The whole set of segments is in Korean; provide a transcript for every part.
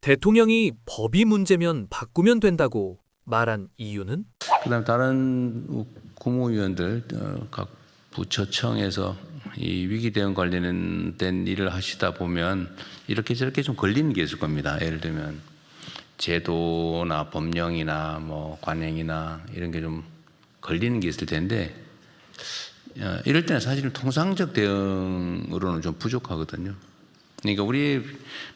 대통령이 법이 문제면 바꾸면 된다고 말한 이유는? 그다음 다른 국무위원들 각 부처청에서 이 위기 대응 관련된 일을 하시다 보면 이렇게 저렇게 좀 걸리는 게 있을 겁니다. 예를 들면 제도나 법령이나 뭐 관행이나 이런 게 좀 걸리는 게 있을 텐데 이럴 때는 사실은 통상적 대응으로는 좀 부족하거든요. 그러니까 우리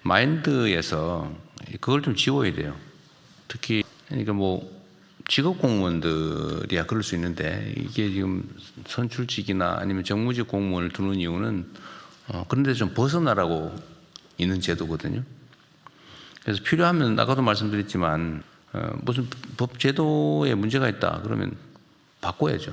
마인드에서 그걸 좀 지워야 돼요. 특히 그러니까 뭐 직업 공무원들이야 그럴 수 있는데 이게 지금 선출직이나 아니면 정무직 공무원을 두는 이유는 그런데 좀 벗어나라고 있는 제도거든요. 그래서 필요하면 아까도 말씀드렸지만 무슨 법 제도에 문제가 있다 그러면 바꿔야죠.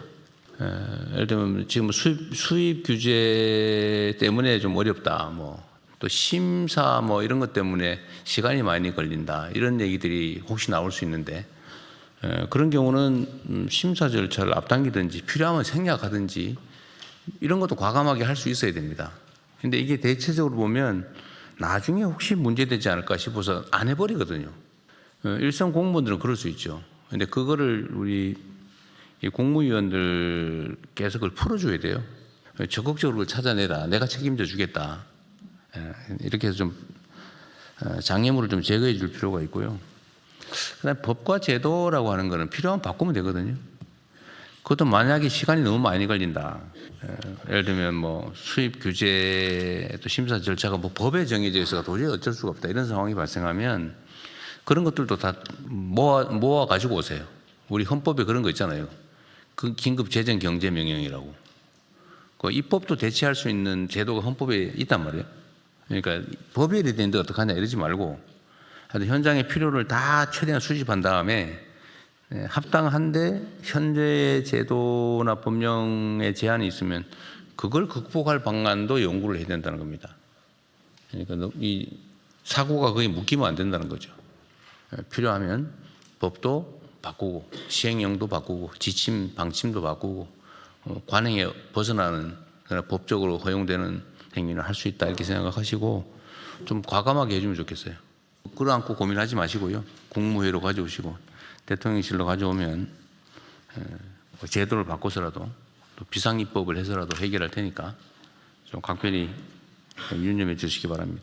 예를 들면 지금 수입 규제 때문에 좀 어렵다 뭐 또 심사 뭐 이런 것 때문에 시간이 많이 걸린다 이런 얘기들이 혹시 나올 수 있는데 그런 경우는 심사 절차를 앞당기든지 필요하면 생략하든지 이런 것도 과감하게 할 수 있어야 됩니다. 근데 이게 대체적으로 보면 나중에 혹시 문제되지 않을까 싶어서 안 해버리거든요. 일선 공무원들은 그럴 수 있죠. 근데 그거를 우리 공무위원들께서 그걸 풀어줘야 돼요. 적극적으로 그걸 찾아내라. 내가 책임져 주겠다. 이렇게 해서 좀 장애물을 좀 제거해 줄 필요가 있고요. 그다음에 법과 제도라고 하는 거는 필요하면 바꾸면 되거든요. 그것도 만약에 시간이 너무 많이 걸린다. 예를 들면 뭐 수입 규제 또 심사 절차가 뭐 법에 정해져 있어서 도저히 어쩔 수가 없다 이런 상황이 발생하면 그런 것들도 다 모아 가지고 오세요. 우리 헌법에 그런 거 있잖아요. 그 긴급 재정 경제 명령이라고. 그 입법도 대체할 수 있는 제도가 헌법에 있단 말이에요. 그러니까 법이 이래 되는데 어떡하냐 이러지 말고 하여튼 현장의 필요를 다 최대한 수집한 다음에 합당한데 현재의 제도나 법령에 제한이 있으면 그걸 극복할 방안도 연구를 해야 된다는 겁니다. 그러니까 이 사고가 거의 묶이면 안 된다는 거죠. 필요하면 법도 바꾸고 시행령도 바꾸고 지침 방침도 바꾸고 관행에 벗어나는 법적으로 허용되는 행위를 할 수 있다 이렇게 생각하시고 좀 과감하게 해주면 좋겠어요. 끌어안고 고민하지 마시고요. 국무회의로 가져오시고 대통령실로 가져오면 제도를 바꿔서라도 또 비상입법을 해서라도 해결할 테니까 좀 각별히 유념해 주시기 바랍니다.